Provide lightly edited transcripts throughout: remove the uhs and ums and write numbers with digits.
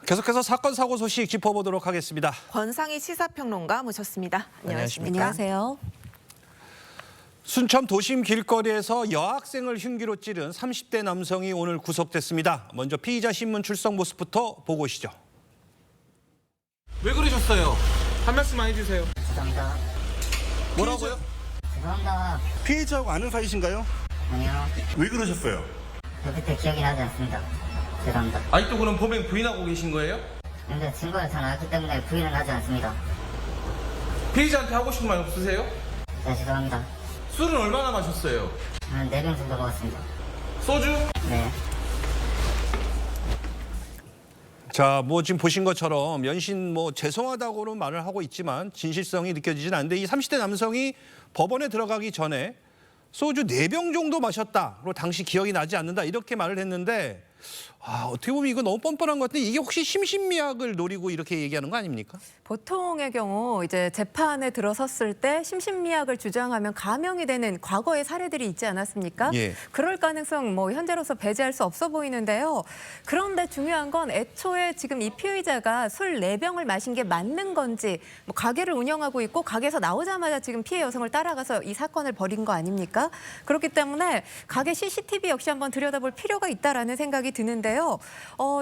계속해서 사건 사고 소식 짚어보도록 하겠습니다. 권상희 시사평론가 모셨습니다. 안녕하십니까? 안녕하세요. 순천 도심 길거리에서 여학생을 흉기로 찌른 30대 남성이 오늘 구속됐습니다. 먼저 피의자 신문 출석 모습부터 보고 오시죠. 왜 그러셨어요? 한 말씀만 해주세요. 죄송합니다. 뭐라고요? 죄송합니다. 피해자하고 아는 사이신가요? 아니요. 왜 그러셨어요? 그때 기억이 나지 않습니다. 죄송합니다. 아직도 그럼 범행 부인하고 계신 거예요? 근데 증거를 다 나왔기 때문에 부인은 하지 않습니다. 피해자한테 하고 싶은 말 없으세요? 네, 죄송합니다. 술은 얼마나 마셨어요? 한 4병 정도 먹었습니다. 소주? 네. 자, 지금 보신 것처럼 연신 죄송하다고는 말을 하고 있지만 진실성이 느껴지진 않는데 이 30대 남성이 법원에 들어가기 전에 소주 4병 정도 마셨다. 그리고 당시 기억이 나지 않는다. 이렇게 말을 했는데 어떻게 보면 이거 너무 뻔뻔한 것 같은데 이게 혹시 심신미약을 노리고 이렇게 얘기하는 거 아닙니까? 보통의 경우 이제 재판에 들어섰을 때 심신미약을 주장하면 감형이 되는 과거의 사례들이 있지 않았습니까? 예. 그럴 가능성 현재로서 배제할 수 없어 보이는데요. 그런데 중요한 건 애초에 지금 이 피의자가 술 4병을 마신 게 맞는 건지 가게를 운영하고 있고 가게에서 나오자마자 지금 피해 여성을 따라가서 이 사건을 벌인 거 아닙니까? 그렇기 때문에 가게 CCTV 역시 한번 들여다볼 필요가 있다라는 생각이 드는데요.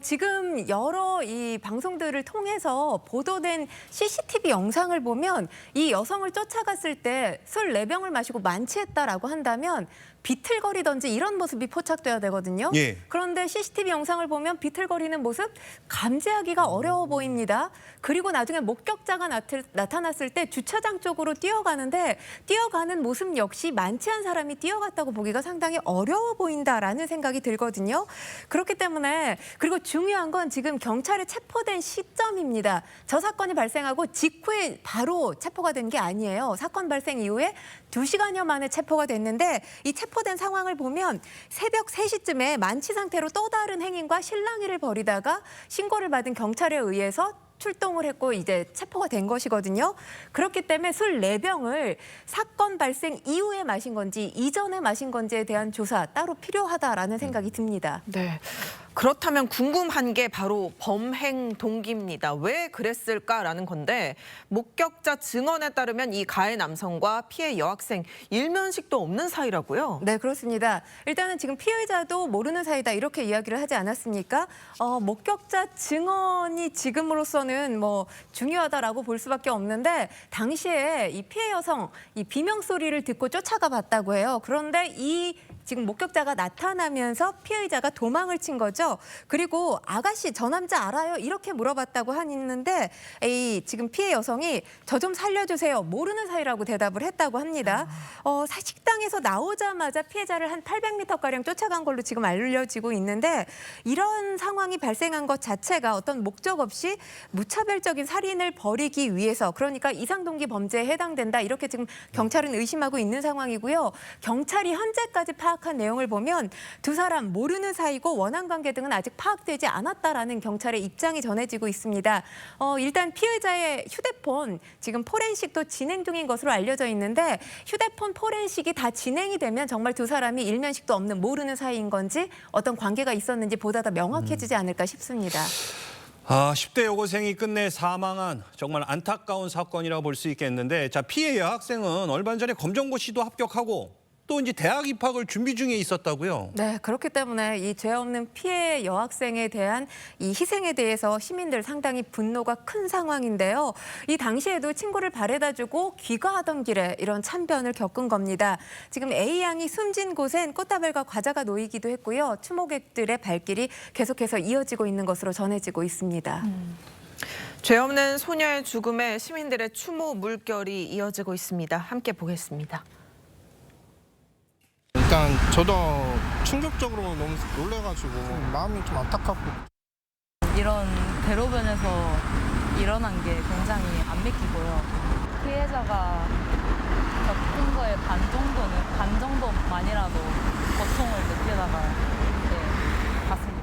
지금 여러 이 방송들을 통해서 보도된 CCTV 영상을 보면 이 여성을 쫓아갔을 때 술 4병을 마시고 만취했다라고 한다면 비틀거리던지 이런 모습이 포착돼야 되거든요. 예. 그런데 CCTV 영상을 보면 비틀거리는 모습 감지하기가 어려워 보입니다. 그리고 나중에 목격자가 나타났을 때 주차장 쪽으로 뛰어가는데 뛰어가는 모습 역시 만취한 사람이 뛰어갔다고 보기가 상당히 어려워 보인다라는 생각이 들거든요. 그렇기 때문에 그리고 중요한 건 지금 경찰에 체포된 시점입니다. 저 사건이 발생하고 직후에 바로 체포가 된 게 아니에요. 사건 발생 이후에 2시간여 만에 체포가 됐는데 이 체포된 상황을 보면 새벽 3시쯤에 만취 상태로 또 다른 행인과 실랑이를 벌이다가 신고를 받은 경찰에 의해서 출동을 했고 이제 체포가 된 것이거든요. 그렇기 때문에 술 4병을 사건 발생 이후에 마신 건지 이전에 마신 건지에 대한 조사 따로 필요하다라는 생각이 듭니다. 네. 그렇다면 궁금한 게 바로 범행 동기입니다. 왜 그랬을까라는 건데 목격자 증언에 따르면 이 가해 남성과 피해 여학생 일면식도 없는 사이라고요? 네, 그렇습니다. 일단은 지금 피해자도 모르는 사이다 이렇게 이야기를 하지 않았습니까? 목격자 증언이 지금으로서는 중요하다라고 볼 수밖에 없는데 당시에 이 피해 여성 이 비명 소리를 듣고 쫓아가 봤다고 해요. 그런데 이 지금 목격자가 나타나면서 피해자가 도망을 친 거죠. 그리고 아가씨 저 남자 알아요? 이렇게 물어봤다고 하는데 지금 피해 여성이 저 좀 살려주세요. 모르는 사이라고 대답을 했다고 합니다. 식당에서 나오자마자 피해자를 한 800m가량 쫓아간 걸로 지금 알려지고 있는데 이런 상황이 발생한 것 자체가 어떤 목적 없이 무차별적인 살인을 벌이기 위해서 그러니까 이상동기 범죄에 해당된다. 이렇게 지금 경찰은 의심하고 있는 상황이고요. 경찰이 현재까지 파악한 내용을 보면 두 사람 모르는 사이고 원한 관계 등은 아직 파악되지 않았다라는 경찰의 입장이 전해지고 있습니다. 일단 피해자의 휴대폰 지금 포렌식도 진행 중인 것으로 알려져 있는데 휴대폰 포렌식이 다 진행이 되면 정말 두 사람이 일면식도 없는 모르는 사이인 건지 어떤 관계가 있었는지 보다 더 명확해지지 않을까 싶습니다. 10대 여고생이 끝내 사망한 정말 안타까운 사건이라고 볼 수 있겠는데 피해 여학생은 얼마 전에 검정고시도 합격하고 또 이제 대학 입학을 준비 중에 있었다고요? 네, 그렇기 때문에 이 죄 없는 피해 여학생에 대한 이 희생에 대해서 시민들 상당히 분노가 큰 상황인데요. 이 당시에도 친구를 바래다주고 귀가하던 길에 이런 참변을 겪은 겁니다. 지금 A양이 숨진 곳엔 꽃다발과 과자가 놓이기도 했고요. 추모객들의 발길이 계속해서 이어지고 있는 것으로 전해지고 있습니다. 죄 없는 소녀의 죽음에 시민들의 추모 물결이 이어지고 있습니다. 함께 보겠습니다. 일단 저도 충격적으로 너무 놀래가지고 마음이 좀 안타깝고 이런 대로변에서 일어난 게 굉장히 안 믿기고요. 피해자가 겪은 거의 반 정도만이라도 고통을 느끼다가 봤습니다.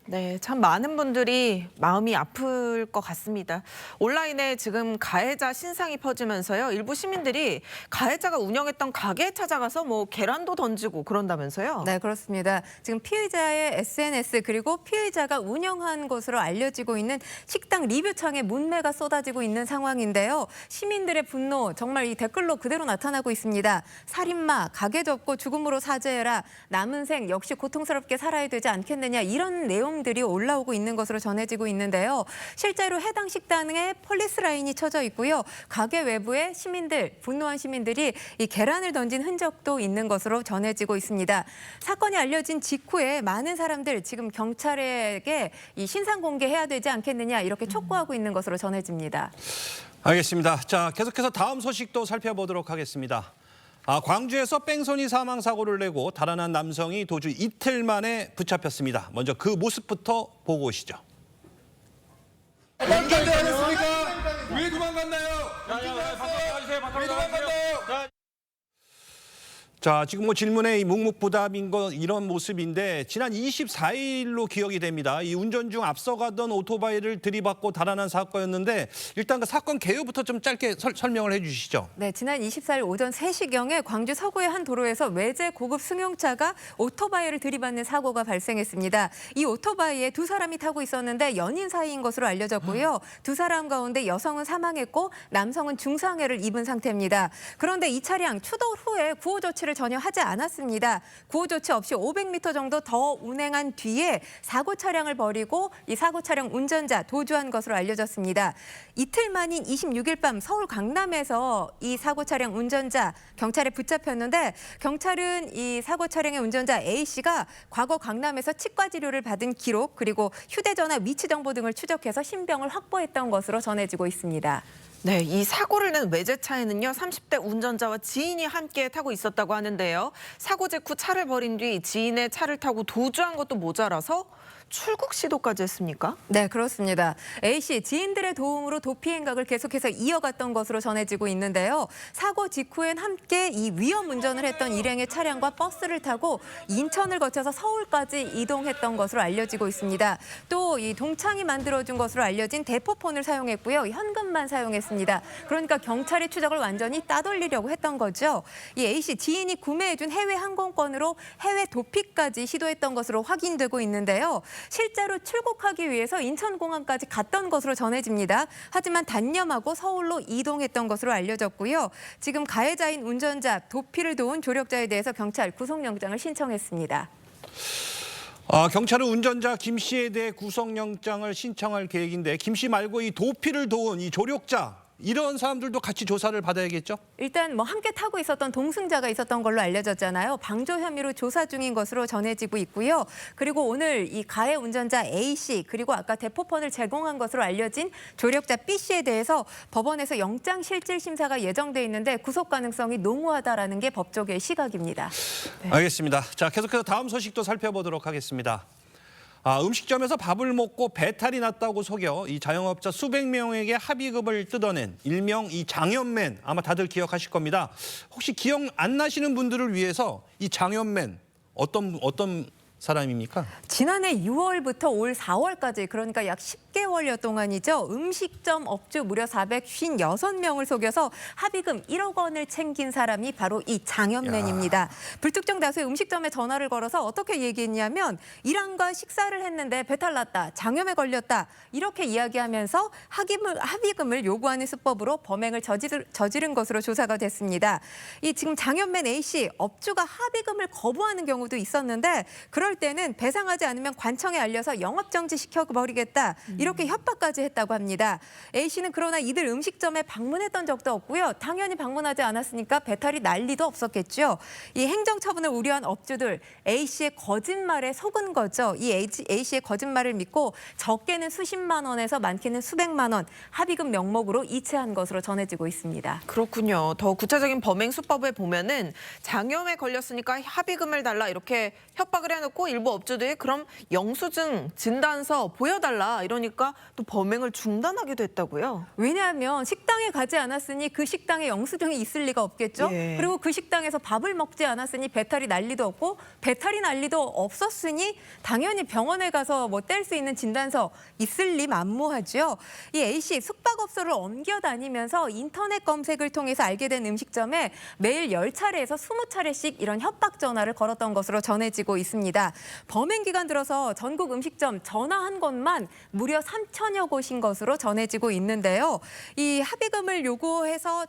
네, 참 많은 분들이 마음이 아플 것 같습니다. 온라인에 지금 가해자 신상이 퍼지면서요. 일부 시민들이 가해자가 운영했던 가게에 찾아가서 뭐 계란도 던지고 그런다면서요. 네, 그렇습니다. 지금 피의자의 SNS 그리고 피의자가 운영한 것으로 알려지고 있는 식당 리뷰창에 문매가 쏟아지고 있는 상황인데요. 시민들의 분노 정말 이 댓글로 그대로 나타나고 있습니다. 살인마, 가게 접고 죽음으로 사죄해라. 남은 생 역시 고통스럽게 살아야 되지 않겠느냐. 이런 내용들이 올라오고 있는 것으로 전해지고 있는데요. 실제로 해당 식당에 폴리스 라인이 쳐져 있고요. 가게 외부에 시민들, 분노한 시민들이 이 계란을 던진 흔적도 있는 것으로 전해지고 있습니다. 사건이 알려진 직후에 많은 사람들 지금 경찰에게 이 신상 공개해야 되지 않겠느냐 이렇게 촉구하고 있는 것으로 전해집니다. 알겠습니다. 자, 계속해서 다음 소식도 살펴보도록 하겠습니다. 광주에서 뺑소니 사망 사고를 내고 달아난 남성이 도주 이틀 만에 붙잡혔습니다. 먼저 그 모습부터 보고 오시죠. 도망갔습니까? 왜 도망갔나요? 왜 도망갔나요? 자, 지금 뭐 질문에 이 묵묵부답인 거 이런 모습인데 지난 24일로 기억이 됩니다. 이 운전 중 앞서가던 오토바이를 들이받고 달아난 사건이었는데 일단 그 사건 개요부터 좀 짧게 설명을 해주시죠. 네, 지난 24일 오전 3시경에 광주 서구의 한 도로에서 외제 고급 승용차가 오토바이를 들이받는 사고가 발생했습니다. 이 오토바이에 두 사람이 타고 있었는데 연인 사이인 것으로 알려졌고요. 두 사람 가운데 여성은 사망했고 남성은 중상해를 입은 상태입니다. 그런데 이 차량 추돌 후에 구호 조치를 전혀 하지 않았습니다. 구호 조치 없이 500m 정도 더 운행한 뒤에 사고 차량을 버리고 이 사고 차량 운전자 도주한 것으로 알려졌습니다. 이틀 만인 26일 밤 서울 강남에서 이 사고 차량 운전자 경찰에 붙잡혔는데 경찰은 이 사고 차량의 운전자 A씨가 과거 강남에서 치과 치료를 받은 기록 그리고 휴대전화 위치 정보 등을 추적해서 신병을 확보했던 것으로 전해지고 있습니다. 네, 이 사고를 낸 외제차에는요 30대 운전자와 지인이 함께 타고 있었다고 하는데요. 사고 직후 차를 버린 뒤 지인의 차를 타고 도주한 것도 모자라서 출국 시도까지 했습니까? 네, 그렇습니다. A씨 지인들의 도움으로 도피 행각을 계속해서 이어갔던 것으로 전해지고 있는데요. 사고 직후엔 함께 이 위험 운전을 했던 일행의 차량과 버스를 타고 인천을 거쳐서 서울까지 이동했던 것으로 알려지고 있습니다. 또 이 동창이 만들어준 것으로 알려진 대포폰을 사용했고요. 현금만 사용했습니다. 그러니까 경찰의 추적을 완전히 따돌리려고 했던 거죠. 이 A씨 지인이 구매해준 해외 항공권으로 해외 도피까지 시도했던 것으로 확인되고 있는데요. 실제로 출국하기 위해서 인천공항까지 갔던 것으로 전해집니다. 하지만 단념하고 서울로 이동했던 것으로 알려졌고요. 지금 가해자인 운전자, 도피를 도운 조력자에 대해서 경찰 구속영장을 신청했습니다. 경찰은 운전자 김 씨에 대해 구속영장을 신청할 계획인데 김 씨 말고 이 도피를 도운 이 조력자 이런 사람들도 같이 조사를 받아야겠죠? 일단 뭐 함께 타고 있었던 동승자가 있었던 걸로 알려졌잖아요. 방조 혐의로 조사 중인 것으로 전해지고 있고요. 그리고 오늘 이 가해 운전자 A씨 그리고 아까 대포폰을 제공한 것으로 알려진 조력자 B씨에 대해서 법원에서 영장실질심사가 예정돼 있는데 구속 가능성이 농후하다라는 게 법조계의 시각입니다. 네. 알겠습니다. 자, 계속해서 다음 소식도 살펴보도록 하겠습니다. 음식점에서 밥을 먹고 배탈이 났다고 속여 이 자영업자 수백 명에게 합의금을 뜯어낸 일명 이 장현맨 아마 다들 기억하실 겁니다. 혹시 기억 안 나시는 분들을 위해서 이 장현맨 어떤 사람입니까? 지난해 6월부터 올 4월까지 그러니까 약 10개월여 동안이죠. 음식점 업주 무려 456명을 속여서 합의금 1억 원을 챙긴 사람이 바로 이 장현맨입니다. 불특정 다수의 음식점에 전화를 걸어서 어떻게 얘기했냐면 일한과 식사를 했는데 배탈 났다, 장염에 걸렸다 이렇게 이야기하면서 합의금을 요구하는 수법으로 범행을 저지른 것으로 조사가 됐습니다. 이 지금 장현맨 A씨 업주가 합의금을 거부하는 경우도 있었는데 그럴 때는 배상하지 않으면 관청에 알려서 영업정지 시켜버리겠다 이렇게 협박까지 했다고 합니다. A씨는 그러나 이들 음식점에 방문했던 적도 없고요. 당연히 방문하지 않았으니까 배탈이 날 리도 없었겠죠. 이 행정처분을 우려한 업주들 A씨의 거짓말에 속은 거죠. 이 A씨의 거짓말을 믿고 적게는 수십만 원에서 많게는 수백만 원 합의금 명목으로 이체한 것으로 전해지고 있습니다. 그렇군요. 더 구체적인 범행 수법에 보면은 장염에 걸렸으니까 합의금을 달라 이렇게 협박을 해놓고 해놓고 일부 업주들이 그럼 영수증, 진단서 보여달라 이러니까 또 범행을 중단하기도 했다고요. 왜냐하면 식당에 가지 않았으니 그 식당에 영수증이 있을 리가 없겠죠. 예. 그리고 그 식당에서 밥을 먹지 않았으니 배탈이 날 리도 없고 배탈이 날 리도 없었으니 당연히 병원에 가서 뭐 뗄 수 있는 진단서 있을 리 만무하죠. 이 A씨 숙박업소를 옮겨 다니면서 인터넷 검색을 통해서 알게 된 음식점에 매일 10차례에서 20차례씩 이런 협박 전화를 걸었던 것으로 전해지고 있습니다. 범행 기간 들어서 전국 음식점 전화한 곳만 무려 3천여 곳인 것으로 전해지고 있는데요. 이 합의금을 요구해서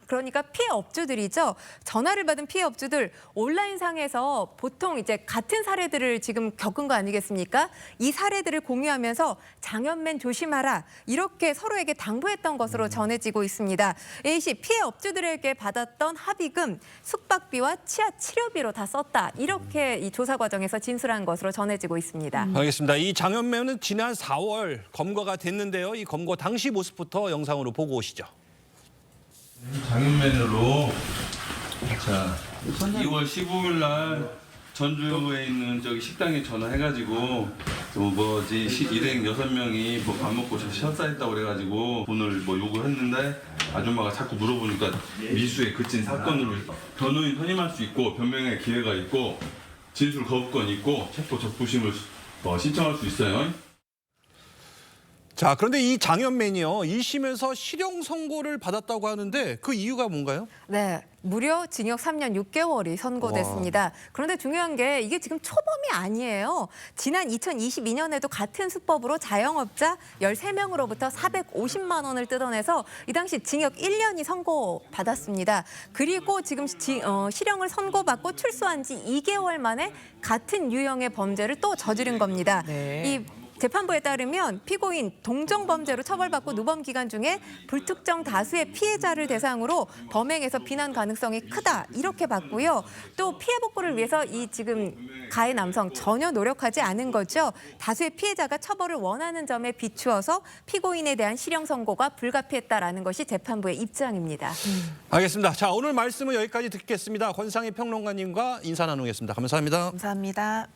그러니까 피해 업주들이죠. 전화를 받은 피해 업주들 온라인상에서 보통 이제 같은 사례들을 지금 겪은 거 아니겠습니까? 이 사례들을 공유하면서 장현맨 조심하라 이렇게 서로에게 당부했던 것으로 전해지고 있습니다. A씨 피해 업주들에게 받았던 합의금 숙박비와 치아 치료비로 다 썼다. 이렇게 이 조사 과정에서 진술한 것으로 전해지고 있습니다. 알겠습니다. 이 장현매는 지난 4월 검거가 됐는데요. 이 검거 당시 모습부터 영상으로 보고 오시죠. 장인맨으로 자 2월 15일 날 전주에 있는 저기 식당에 전화해가지고 일행 6명이 뭐 밥 먹고 식사했다고 그래가지고 돈을 뭐 요구했는데 아줌마가 자꾸 물어보니까 미수에 그친 사건으로 변호인 선임할 수 있고 변명의 기회가 있고 진술 거부권이 있고 체포 적부심을 신청할 수 있어요. 자, 그런데 이 장현맨이요. 1심에서 실형 선고를 받았다고 하는데 그 이유가 뭔가요? 네, 무려 징역 3년 6개월이 선고됐습니다. 그런데 중요한 게 이게 지금 초범이 아니에요. 지난 2022년에도 같은 수법으로 자영업자 13명으로부터 450만 원을 뜯어내서 이 당시 징역 1년이 선고받았습니다. 그리고 지금 실형을 선고받고 출소한 지 2개월 만에 같은 유형의 범죄를 또 저지른 겁니다. 네. 이 재판부에 따르면 피고인 동정범죄로 처벌받고 누범 기간 중에 불특정 다수의 피해자를 대상으로 범행에서 비난 가능성이 크다 이렇게 봤고요. 또 피해 복구를 위해서 이 지금 가해 남성 전혀 노력하지 않은 거죠. 다수의 피해자가 처벌을 원하는 점에 비추어서 피고인에 대한 실형 선고가 불가피했다라는 것이 재판부의 입장입니다. 알겠습니다. 자, 오늘 말씀은 여기까지 듣겠습니다. 권상희 평론가님과 인사 나누겠습니다. 감사합니다. 감사합니다.